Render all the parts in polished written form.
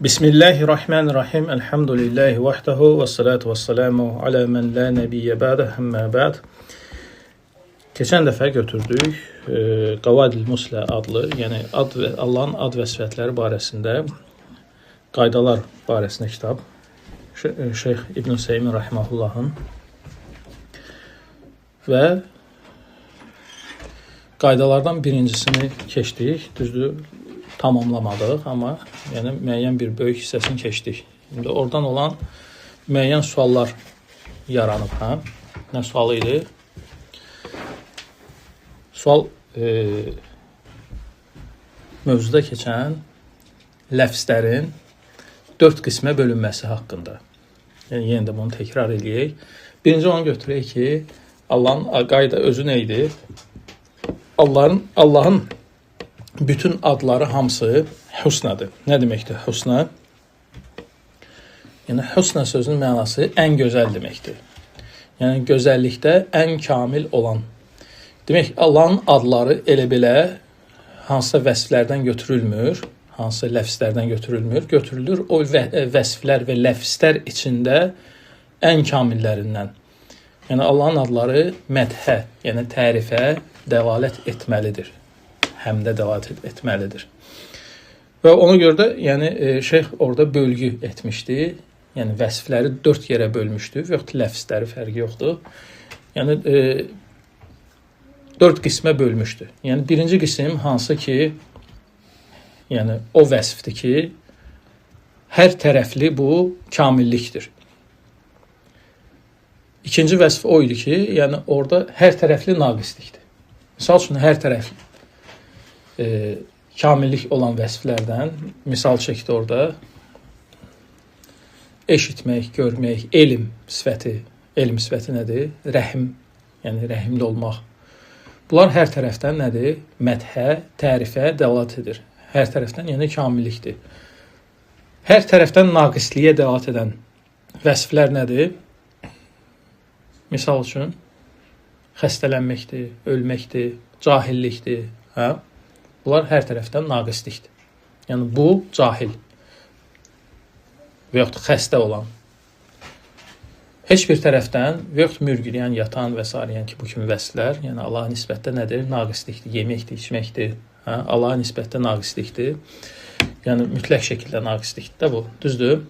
Bismillahirrahmanirrahim. Elhamdülillahi vahdehu ve salatu ve selamu ala men la nebiyye ba'de hemmə ba'd. Keçən dəfə götürdük Qavadil Muslə adlı, yəni Allahın ad və sifətləri barəsində qaydalar barəsində kitab. Şeyx İbn Hüseymin rahimehullahın və qaydalardan birincisini keçdik. Düzdür, tamamlamadıq, amma yəni müəyyən bir böyük hissəsini keçdik. İndi oradan olan müəyyən suallar yaranıb. Nə sualı idi? Sual mövzuda keçən ləfzlərin 4 qismə bölünməsi haqqında. Yəni yenə də bunu təkrar edək. Birinci onu götürək ki, Allahın qayda özü nə idi? Allahın bütün adları hamısı husnadır. Nə deməkdir husna? Yəni husna sözünün mənası ən gözəl deməkdir. Yəni gözəllikdə ən kamil olan. Demək, Allahın adları elə belə hansısa vəsflərdən götürülmür, hansısa ləfzlərdən götürülmür, götürülür o vəsflər və ləfzlər içində ən kamillərindən. Yəni Allahın adları mədhə, yəni tərifə dəlalət etməlidir. Həm də dəlalət etməlidir. Və ona görə də yəni şeyx orada bölgü etmişdi. Yəni vəsfləri 4 yerə bölmüşdü və yaxud ləfzləri fərqi yoxdur. Yəni 4 qismə bölmüşdü. Yəni birinci qism hansı ki, yəni o vəsfdir ki, hər tərəfli bu kamillikdir. İkinci vəsf o idi ki, yəni orada hər tərəfli naqislikdir. Misal üçün hər tərəfli kamillik olan vəsflərdən misal çəkdi orada. Eşitmək, görmək, elm sifəti. Elm sifəti nədir? Rəhim, yəni rəhimli olmaq. Bunlar hər tərəfdən nədir? Mədhə, tərifə dəlalət edir. Hər tərəfdən yəni kamillikdir. Hər tərəfdən naqisliyə dəlalət edən vəsflər nədir? Misal üçün xəstələnməkdir, ölməkdir, cahillikdir. Bunlar hər tərəfdən naqislikdir. Yəni bu cahil və yaxud xəstə olan. Heç bir tərəfdən və yaxud mürgül, yəni yatan və s. yəni ki, bu kimi vəsflər, yəni Allaha nisbətdə nədir? Naqislikdir, yeməkdir, içməkdir. Allaha nisbətdə naqislikdir. Yəni mütləq şəkildə naqislikdir də bu. Düzdür?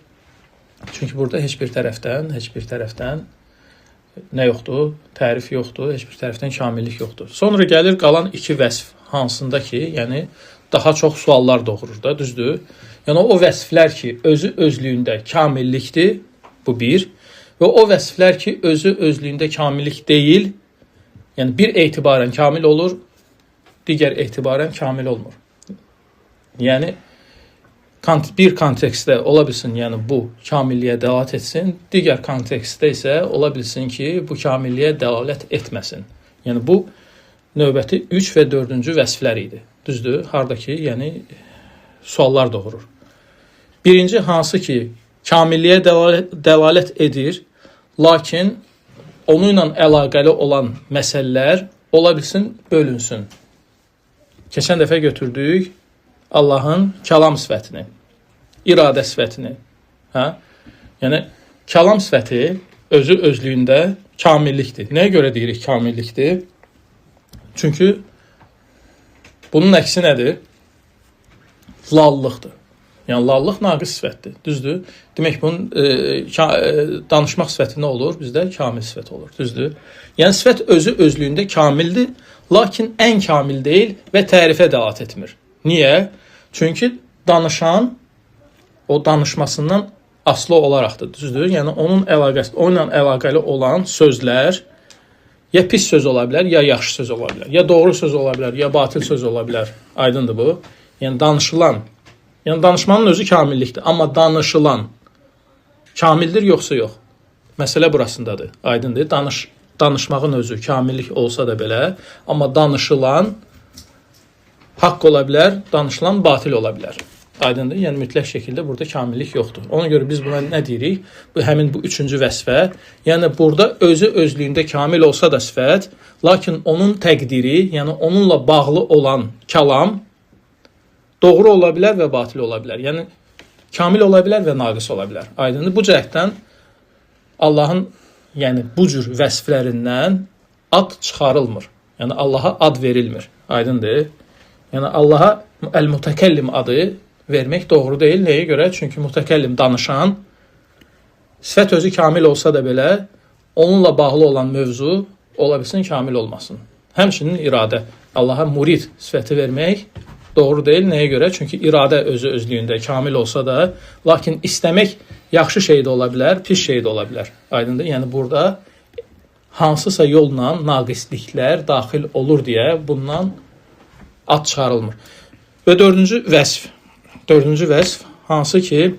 Çünki burada heç bir tərəfdən nə yoxdur? Tərif yoxdur, heç bir tərəfdən kamillik yoxdur. Sonra gəlir qalan 2 vəsf, hansında ki, yəni daha çox suallar doğurur da, düzdür? Yəni o vəsflər ki, özü özlüyündə kamillikdir, bu bir. Və o vəsflər ki, özü özlüyündə kamillik deyil, yəni bir etibarən kamil olur, digər etibarən kamil olmur. Yəni bir kontekstdə ola bilsin, yəni bu kamilliyə dəlalət etsin, digər kontekstdə isə ola bilsin ki, bu kamilliyə dəlalət etməsin. Yəni bu növbəti 3 və 4-cü vəsflər idi. Düzdür? Harda ki, yəni suallar doğurur. Birinci hansı ki, kamilliyə dəlalət edir, lakin onunla əlaqəli olan məsələlər ola bilsin bölünsün. Keçən dəfə götürdük Allahın kəlam sifətini, iradə sifətini. Yəni kəlam sifəti özü özlüyündə kamillikdir. Nəyə görə deyirik kamillikdir? Çünki bunun əksi nədir? Lallıqdır. Yəni lallıq naqis sifətdir. Düzdür? Demək bunun danışmaq sifəti nə olur? Bizdə kamil sifət olur. Düzdür? Yəni sifət özü özlüyündə kamildir, lakin ən kamil deyil və tərifə dəlalət etmir. Niyə? Çünki danışan o danışmasından asılı olaraqdır. Düzdür? Yəni onunla əlaqəli olan sözlər ya pis söz ola bilər, ya yaxşı söz ola bilər. Ya doğru söz ola bilər, ya batil söz ola bilər. Aydındır bu. Yəni danışılan, yəni danışmanın özü kamillikdir. Amma danışılan kamildir yoxsa yox? Məsələ burasındadır. Aydındır. Danışmağın özü kamillik olsa da belə, amma danışılan haqq ola bilər, danışılan batil ola bilər. Aydındır? Yəni mütləq şəkildə burada kamillik yoxdur. Ona görə biz buna nə deyirik? Həmin bu 3-cü vəsfə. Yəni burada özü özlüyündə kamil olsa da sifət, lakin onun təqdiri, yəni onunla bağlı olan kəlam doğru ola bilər və batil ola bilər. Yəni kamil ola bilər və naqis ola bilər. Aydındır. Bu cəhətdən Allahın yəni bu cür vəsflərindən ad çıxarılmır. Yəni Allaha ad verilmir. Aydındır. Yəni Allaha el-mutekellim adı vermək doğru deyil. Nəyə görə? Çünki mutekellim danışan sifət özü kamil olsa da belə onunla bağlı olan mövzu ola bilsin kamil olmasın. Həmçinin iradə. Allaha murid sifəti vermək doğru deyil. Nəyə görə? Çünki iradə özü özlüyündə kamil olsa da, lakin istəmək yaxşı şey də ola bilər, pis şey də ola bilər. Aydındır? Yəni burada hansısa yolla naqisliklər daxil olur deyə bundan ad çıxarılmır. Və dördüncü vəsf hansı ki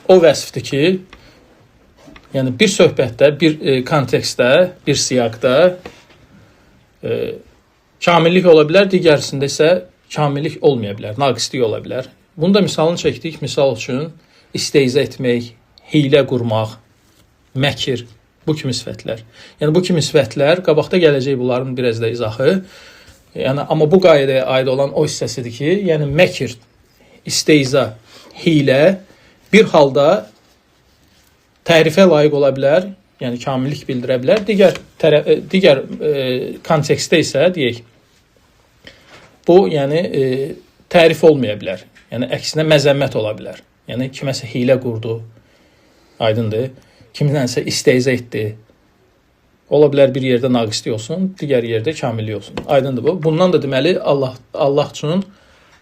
o vəsfdir ki, yəni bir söhbətdə, bir kontekstdə, bir siyaqda kamillik ola bilər, digərisində isə kamillik olmaya bilər, naqislik ola bilər. Bunu da misalını çəkdik. Misal üçün istehza etmək, hiylə qurmaq, məkir, bu kimi sifətlər. Yəni bu kimi sifətlər qabaqda gələcək bunların biraz da izahı. Yəni amma bu qaydaya aid olan o hissəsidir ki, yəni məkir, istehza, hiylə bir halda tərifə layiq ola bilər, yəni kamillik bildirə bilər. Digər kontekstdə isə deyək, bu yəni tərif olmaya bilər. Yəni əksinə məzəmmət ola bilər. Yəni kiməsə hiylə qurdu, aydındır. Kimdənsə istehza etdi. Ola bilər bir yerdə naqislik olsun, digər yerdə kamillik olsun. Aydındır bu. Bundan da deməli Allah üçün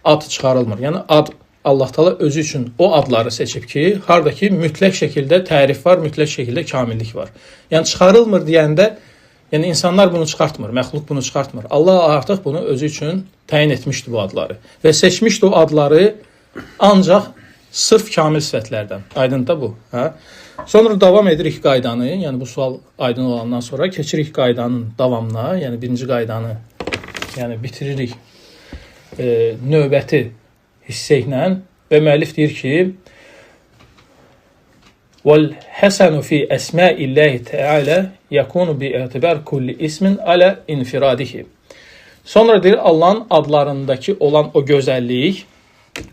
ad çıxarılmır. Yəni ad Allah Taala özü üçün o adları seçib ki, hardakı mütləq şəkildə tərif var, mütləq şəkildə kamillik var. Yəni çıxarılmır deyəndə, yəni insanlar bunu çıxartmır, məxluq bunu çıxartmır. Allah artıq bunu özü üçün təyin etmişdi bu adları və seçmişdi o adları ancaq sırf kamil sifətlərdən. Aydındır bu, hə? Sonra davam edirik qaydanı, yəni bu sual aydın olandan sonra keçirik qaydanın davamına, yəni birinci qaydanı yəni bitiririk növbəti hissə ilə və müəllif deyir ki: "Vel hasanu fi əsma'illahi Teala yakunu bi i'tibar kulli ismin ala infiradihi." Sonra deyir Allahın adlarındakı olan o gözəllik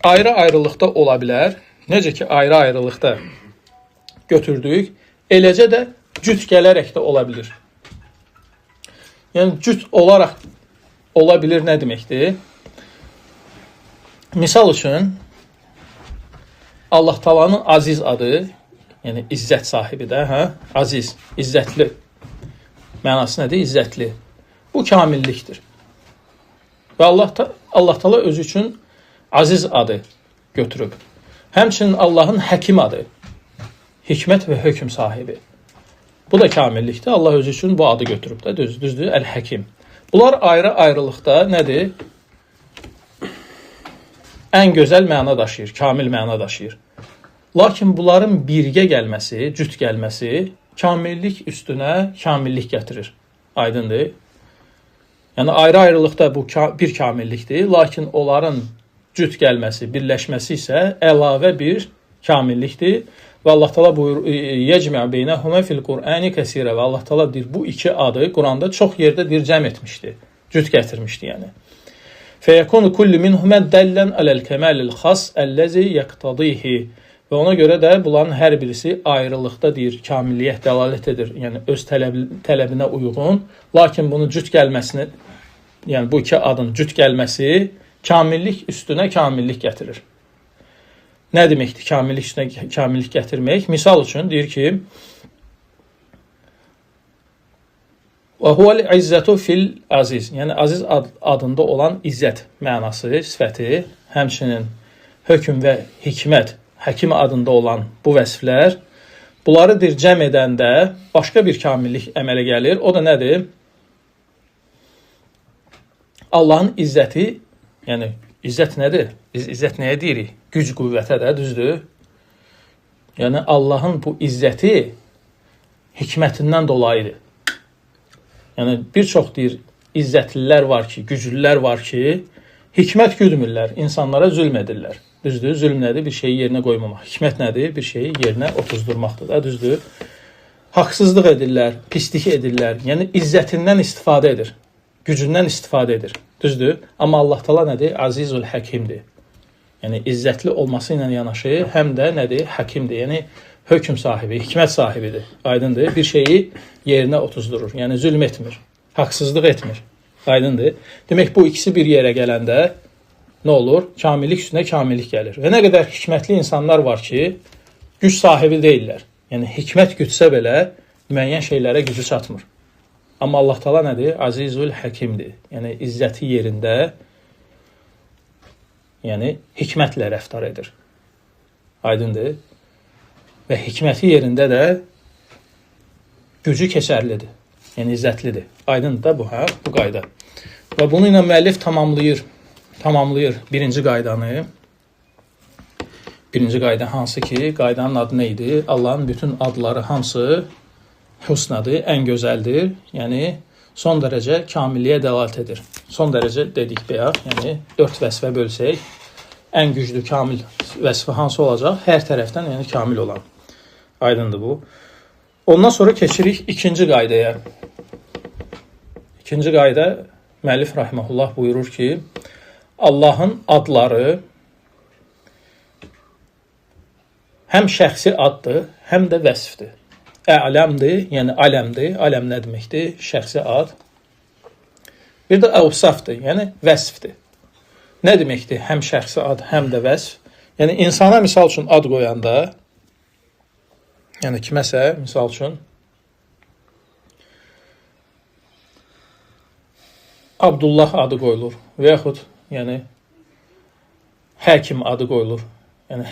ayrı-ayrılıqda ola bilər. Necə ki ayrı-ayrılıqda götürdük, eləcə də cüt gələrək də ola bilir. Yəni cüt olaraq ola bilir nə deməkdir? Misal üçün Allah Taala'nın aziz adı, yəni izzət sahibi də, hə? Aziz, izzətli. Mənası nədir? İzzətli. Bu kamillikdir. Və Allah Taala özü üçün aziz adı götürüb. Həmçinin Allahın həkim adı, hikmət və hökm sahibi. Bu da kamillikdir. Allah özü üçün bu adı götürüb də, düzdür, Əl-Həkim. Bunlar ayrı-ayrılıqda nədir? Ən gözəl məna daşıyır, kamil məna daşıyır. Lakin bunların birgə gəlməsi, cüt gəlməsi kamillik üstünə kamillik gətirir. Aydındır? Yəni ayrı-ayrılıqda bu bir kamillikdir, lakin onların cüt gəlməsi, birləşməsi isə əlavə bir kamillikdir. Və Allah Taala buyurur: "Yecmə beynəhumə fil Qur'ani kəsirə." Və Allah Taala deyir, bu iki adı Quranda çox yerdə deyir cəm etmişdi, cüt gətirmişdi yəni. Fəyəkunu kullu minhumə dəllan aləl kəmalil xas əlləzi yaqtadihi. Və ona görə də bunların hər birisi ayrılıqda deyir, kamilliyə dəlalət edir. Yəni öz tələbinə uyğun, lakin bunu cüt gəlməsini, yəni bu iki adın cüt gəlməsi kamillik üstünə kamillik gətirir. Nə deməkdir kamillik üstünə kamillik gətirmək? Misal üçün deyir ki: "Və huvel izzatu fil aziz." Yəni aziz adında olan izzət mənası, sifəti, həmçinin hökm və hikmət, həkim adında olan bu vəsflər, bunları deyir cəm edəndə başqa bir kamillik əmələ gəlir. O da nədir? Allahın izzəti, yəni izzət nədir? Biz izzət nəyə deyirik? Güc, qüvvətə də, düzdür? Yəni Allahın bu izzəti hikmətindən dolayıdır. Yəni bir çox deyir izzətlilər var ki, güclülər var ki, hikmət güdmürlər, insanlara zülm edirlər. Düzdür? Zülm nədir? Bir şeyi yerinə qoymamaq. Hikmət nədir? Bir şeyi yerinə otuzdurmaqdır da, düzdür? Haqsızlıq edirlər, pislik edirlər. Yəni izzətindən istifadə edir, gücündən istifadə edir. Düzdür? Amma Allah Taala nədir? Azizul Həkimdir. Yəni izzətli olması ilə yanaşı həm də nədir? Həkimdir. Yəni hökm sahibi, hikmət sahibidir. Aydındır. Bir şeyi yerinə otuzdurur. Yəni zülm etmir, haqsızlıq etmir. Aydındır. Demək bu ikisi bir yerə gələndə nə olur? Kamillik üstünə kamillik gəlir. Və nə qədər hikmətli insanlar var ki, güc sahibi deyillər. Yəni hikmət gücsə belə müəyyən şeylərə gücü çatmır. Amma Allah Taala nədir? Azizül Həkimdir. Yəni izzəti yerində, yəni hikmətlə rəftar edir. Aydındır. Və hikməti yerində də gücü keçərlidir. Yəni izzətlidir. Aydındır da bu, bu qayda. Və bunu ilə müəllif tamamlayır birinci qaydanı. Birinci qayda hansı ki, qaydanın adı nə idi? Allahın bütün adları hamısı husnadır, ən gözəldir. Yəni son dərəcə kamilliyə dəlalət edir. Son dərəcə dedik bayaq, yəni 4 vəsfə bölsək, ən güclü kamil vəsfi hansı olacaq? Hər tərəfdən yəni kamil olan. Aydındır bu. Ondan sonra keçirik ikinci qaydaya. İkinci qayda müəllif rahimehullah buyurur ki, Allahın adları həm şəxsi addır, həm də vəsfdir. Ələmdir, yəni aləmdir. Aləm nə deməkdir? Şəxsi ad. Bir də əvsafdır, yəni vəsfdir. Nə deməkdir? Həm şəxsi ad, həm də vəsf. Yəni insana misal üçün ad qoyanda, yəni kiməsə misal üçün Abdullah adı qoyulur və yaxud yəni həkim adı qoyulur. Yəni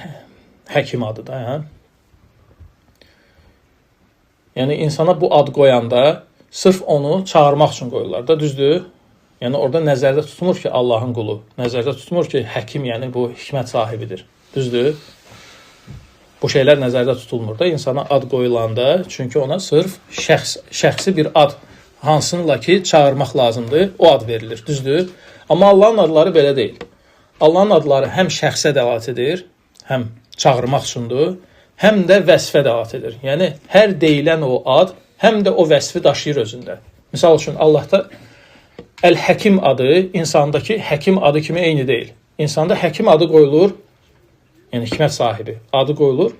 həkim adı da, hə? Yəni insana bu ad qoyanda sırf onu çağırmaq üçün qoyurlar da, düzdür? Yəni orada nəzərdə tutulmur ki, Allahın qulu. Nəzərdə tutulmur ki, həkim, yəni bu hikmət sahibidir. Düzdür? Bu şeylər nəzərdə tutulmur da insana ad qoyulanda, çünki ona sırf şəxsi bir ad hansınla ki, çağırmaq lazımdır, o ad verilir. Düzdür? Amma Allahın adları belə deyil. Allahın adları həm şəxsə dəlalət edir, həm çağırmaq üçündür, həm də vəsfə dəlalət edir. Yəni hər deyilən o ad həm də o vəsfi daşıyır özündə. Misal üçün Allahda Əl-Həkim adı insandakı həkim adı kimi eyni deyil. İnsanda həkim adı qoyulur, yəni hikmət sahibi adı qoyulur.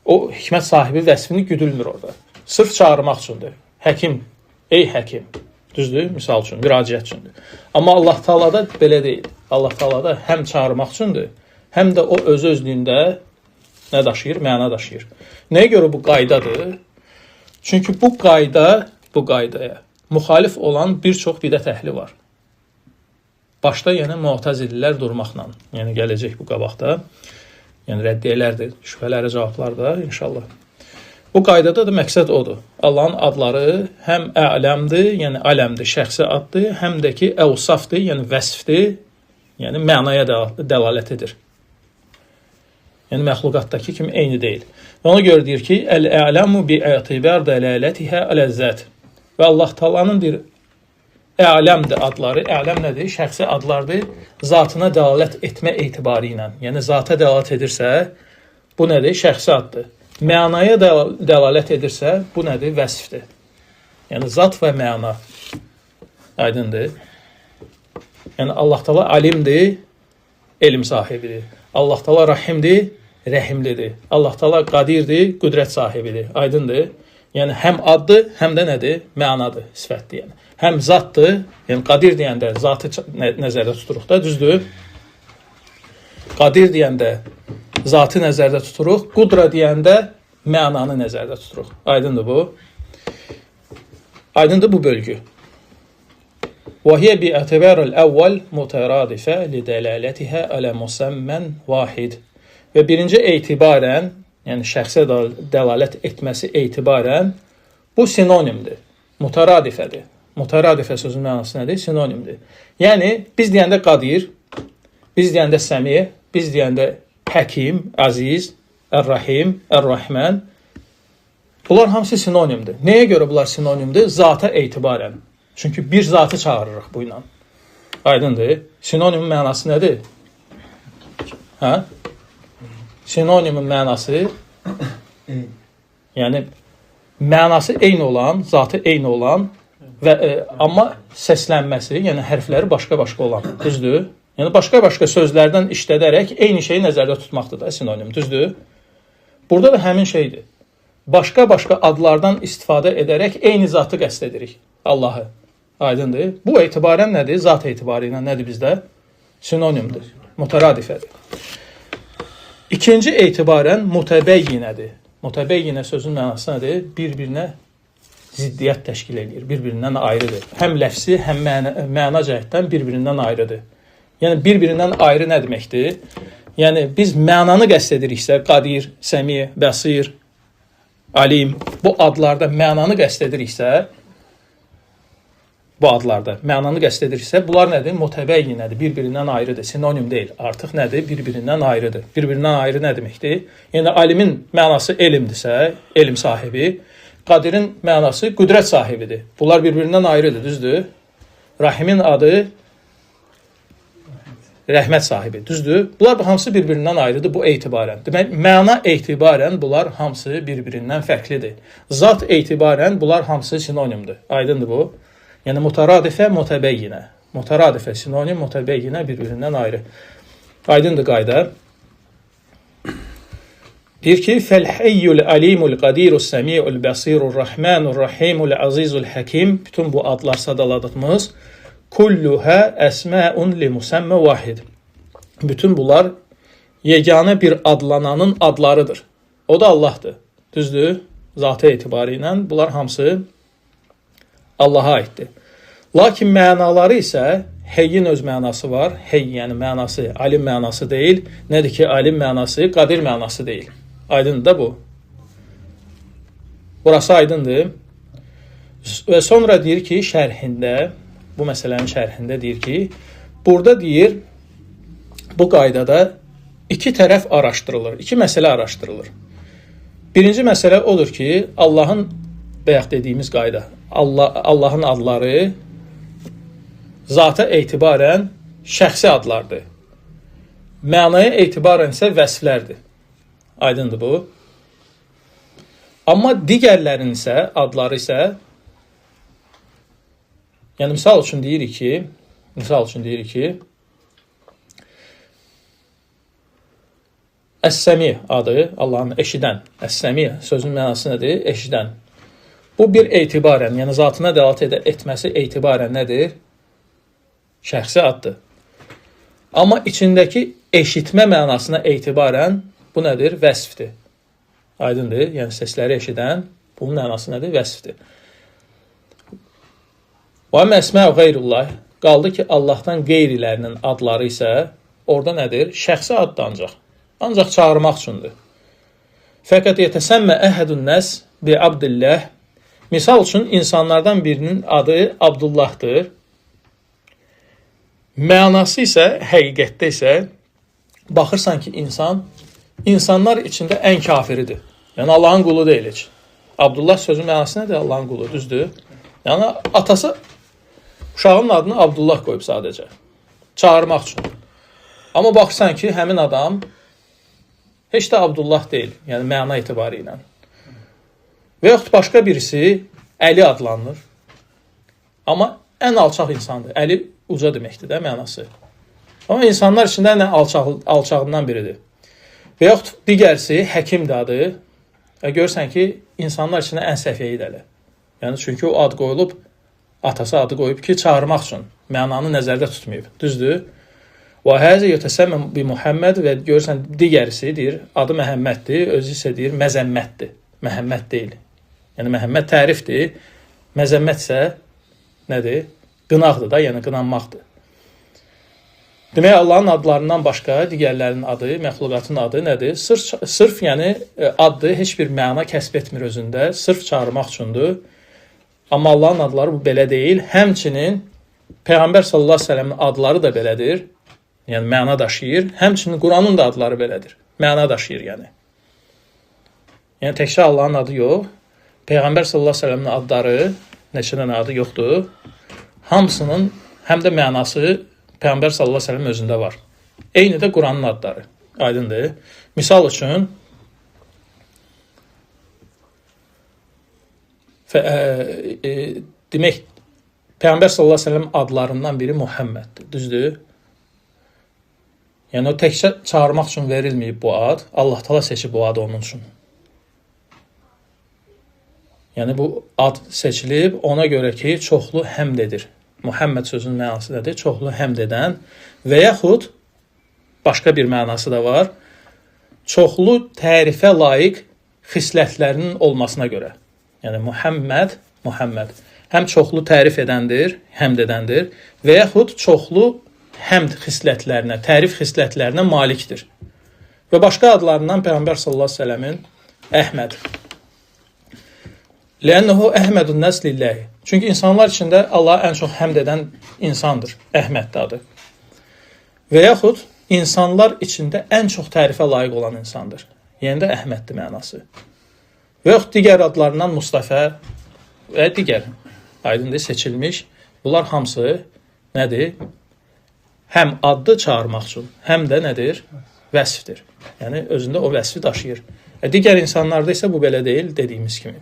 O hikmət sahibi vəsfini güdülmür orada. Sırf çağırmaq üçündür. Həkim, ey həkim. Düzdür? Misal üçün, müraciət üçündür. Amma Allah Taala'da belə deyil. Allah Taala'da həm çağırmaq üçündür, həm də o öz-özlüyündə nə daşıyır? Məna daşıyır. Nəyə görə bu qaydadır? Çünki bu qaydaya müxalif olan bir çox bidət əhli var. Başda yəni Mu'təzililər durmaqla, yəni gələcək bu qabaqda. Yəni rəddiyələrdir, şübhələrə cavablar da inşallah. Bu qaydada da məqsəd odur. Allahın adları həm ələmdir, yəni aləmdir, şəxsi addır, həm də ki əvsafdır, yəni vəsfdir, yəni mənaya dəlalət edir. Yəni məxluqatdakı kimi eyni deyil. Və ona görə deyir ki, əl-ələmu bi-ətibar dəlalətihə aləzzət. Və Allah Taala'nın bir ələmdir adları. Ələm nədir? Şəxsi adlardır. Zatına dəlalət etmə etibarı ilə. Yəni zata dəlalət edirsə, bu nədir? Şəxsi addır. Mənaya dəlalət edirsə, bu nədir? Vəsfdir. Yəni zat və məna. Aydındır. Yəni Allah Taala alimdir, elm sahibidir. Allah Taala rahimdir, rəhimlidir. Allah Taala qadirdir, qüdrət sahibidir. Aydındır. Yəni həm addır, həm də nədir? Mənadır, sifətdir yəni. Həm zatdır, yəni qadir deyəndə zatı nəzərdə tuturuq da, düzdür? Qadir deyəndə zatı nəzərdə tuturuq, qudra deyəndə mənanı nəzərdə tuturuq. Aydındır bu? Aydındır bu bölgü. Və hiyə bi-etibaril əvvəl mutaradifə li-dəlalətihə alə musamman vahid. Və birinci etibarən, yəni şəxsə dəlalət etməsi etibarən bu sinonimdir, mutaradifədir. Mutaradifə sözünün mənası nədir? Sinonimdir. Yəni biz deyəndə qadir, biz deyəndə səmi, biz deyəndə həkim, əziz, ər-rahim, ər-rahman, bunlar hamısı sinonimdir. Nəyə görə bunlar sinonimdir? Zata etibarən. Çünki bir zatı çağırırıq bu ilə. Aydındır. Sinonimin mənası nədir? Hə? Sinonimin mənası yəni mənası eyni olan, zatı eyni olan və amma səslənməsi, yəni hərfləri başqa-başqa olan. Düzdür? Yəni başqa-başqa sözlərdən işlədərək eyni şeyi nəzərdə tutmaqdır da sinonim, düzdür? Burada da həmin şeydir. Başqa-başqa adlardan istifadə edərək eyni zatı qəsd edirik. Allahı. Aydındır. Bu etibarən nədir? Zat etibarı ilə nədir bizdə? Sinonimdir. Mütəradifədir. İkinci etibarən mütəbəyyinədir. Mütəbəyyinə sözün mənası nədir? Bir-birinə ziddiyyət təşkil edir. Bir-birindən ayrıdır. Həm ləfsi, həm məna cəhətdən bir-birindən ayrıdır. Yəni bir-birindən ayrı nə deməkdir? Yəni biz mənanı qəsd ediriksə, Qadir, Səmi, Bəsir, Alim, bu adlarda mənanı qəsd ediriksə, bunlar nədir? Mütəbəyyinədir, bir-birindən ayrıdır, sinonim deyil. Artıq nədir? Bir-birindən ayrıdır. Bir-birindən ayrı nə deməkdir? Yəni alimin mənası elmdirsə, elm sahibi, Qadirin mənası qüdrət sahibidir. Bunlar bir-birindən ayrıdır, düzdür? Rahimin adı rəhmət sahibi, düzdür? Bunlar hamısı bir-birindən ayrıdır bu etibarən. Demək, məna etibarən bunlar hamısı bir-birindən fərqlidir. Zat etibarən bunlar hamısı sinonimdir. Aydındır bu? Yəni mütəradifə, mütəbəyyinə. Mütəradifə, sinonim, mütəbəyyinə bir-birindən ayrı. Aydındır qayda. Deyir ki, Fəl-həyyul alimul qadirus səmiul bəsirur rəhmanur rəhimul azizul həkim. Bütün bu adlar sadaladığımız kulluhə əsməun li musəmmə vahid. Bütün bunlar yeganə bir adlananın adlarıdır. O da Allahdır. Düzdür? Zatı etibarı ilə bunlar hamısı Allaha aiddir. Lakin mənaları isə heyyin öz mənası var. Hey yəni mənası alim mənası deyil. Nədir ki, alim mənası qadir mənası deyil. Aydındır da bu. Burası aydındır. Və sonra deyir ki, şərhində, bu məsələnin şərhində deyir ki, burada deyir, bu qaydada iki tərəf araşdırılır, iki məsələ araşdırılır. Birinci məsələ odur ki, Allahın, bayaq dediyimiz qayda, Allahın adları zata etibarən şəxsi adlardır. Mənaya etibarən isə vəsflərdir. Aydındır bu. Amma digərlərinin isə, adları isə, yəni misal üçün deyirik ki, Əs-Səmi adı, Allahın eşidən, Əs-Səmi sözün mənası nədir? Eşidən. Bu bir etibarən, yəni zatına dəlalət etməsi etibarən nədir? Şəxsi addır. Amma içindəki eşitmə mənasına etibarən bu nədir? Vəsfdir. Aydındır? Yəni səsləri eşidən, bunun mənası nədir? Vəsfdir. Və məsmə qeyrullah, qaldı ki, Allahdan qeyrilərinin adları isə orada nədir? Şəxsi addır ancaq. Ancaq çağırmaq üçündür. Fəqət yetəsəmmə əhədun nəs bi Abdillah. Misal üçün, insanlardan birinin adı Abdullahdır. Mənası isə, həqiqətdə isə, baxırsan ki, insanlar içində ən kafiridir. Yəni, Allahın qulu deyil heç. Abdullah sözün mənası nədir? Allahın qulu, düzdür. Yəni, atası uşağının adını Abdullah qoyub sadəcə. Çağırmaq üçün. Amma baxırsan ki, həmin adam heç də Abdullah deyil. Yəni, məna etibarı ilə. Və yaxud başqa birisi Əli adlanır. Amma ən alçaq insandır. Əli uca deməkdir də mənası. Amma insanlar içində ən alçağından biridir. Və yaxud digərsi Həkimdir adı. Və görürsən ki, insanlar içində ən səfiyyidir əli. Yəni, çünki o ad qoyulub, atası adı qoyub ki, çağırmaq üçün. Mənanı nəzərdə tutmayıb. Düzdür? Və həzə yetəsəmmə bi Muhammed və görürsən, digərisi deyir, adı Məhəmməddir, özü isə deyir, məzəmmətdir. Məhəmməd deyil. Yəni, Məhəmməd tərifdir, məzəmmət isə nədir? Qınaqdır da, yəni qınanmaqdır. Demək, Allahın adlarından başqa digərlərinin adı, məxluqatın adı nədir? Sırf yəni addır, heç bir məna kəsb etmir özündə, sırf çağırmaq üçündür. Amma Allahın adları bu belə deyil. Həmçinin Peyğəmbər sallallahu əleyhi və səlləmin adları da belədir. Yəni, məna daşıyır. Həmçinin Quranın da adları belədir. Məna daşıyır, yəni. Yəni, təkcə Allahın adı yox. Peyğəmbər sallallahu əleyhi və səlləmin adları, neçə dənə adı yoxdur. Hamısının həm də mənası Peyğəmbər sallallahu əleyhi və səlləmin özündə var. Eyni də Quranın adları. Aydındır. Misal üçün, demək, Peyğəmbər sallallahu əleyhi və səlləm adlarından biri Muhammeddir. Düzdür? Yəni o təkcə çağırmaq üçün verilməyib bu ad. Allah Taala seçib bu adı onun üçün. Yəni bu ad seçilib ona görə ki, çoxlu həmd edir. Muhammed sözünün mənası nədir? Çoxlu həmd edən və yaxud başqa bir mənası da var. Çoxlu tərifə layiq xislətlərinin olmasına görə. Yəni Muhammed həm çoxlu tərif edəndir, həmd edəndir və yaxud çoxlu həmd xislətlərinə, tərif xislətlərinə malikdir. Və başqa adlarından Peyğəmbər sallallahu əleyhi və səlləmin Əhməd. Lənnəhu Əhmədun nəs lillahi. Çünki insanlar içində Allah ən çox həmd edən insandır. Əhməd adı. Və yaxud insanlar içində ən çox tərifə layiq olan insandır. Yəni də Əhməddir mənası. Və yaxud digər adlarından Mustafa və digər aydındır seçilmiş. Bunlar hamısı nədir? Həm addı çağırmaq üçün, həm də nədir? Vəsfdir. Yəni özündə o vəsfi daşıyır. Digər insanlarda isə bu belə deyil, dediyimiz kimi.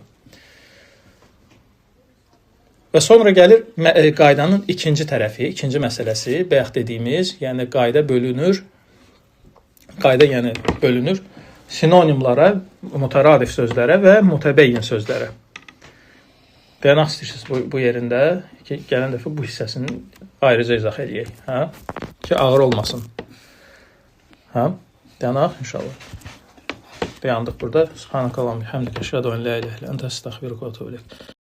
Və sonra gəlir qaydanın ikinci tərəfi, ikinci məsələsi, bayaq dediyimiz, yəni qayda bölünür. Qayda yəni bölünür sinonimlara, mütəradif sözlərə və mütəbəyyin sözlərə. Dayanaq istəyirsiniz bu yerində ki, gələn dəfə bu hissəsini ayrıca izah edək, hə? Ki ağır olmasın. Hə? Dayanaq inşallah. Dayandıq burada. Subhanakallahumma və bihamdikə əşhədu an la ilahə illə əntə əstəğfiruka və etûbü ileyk.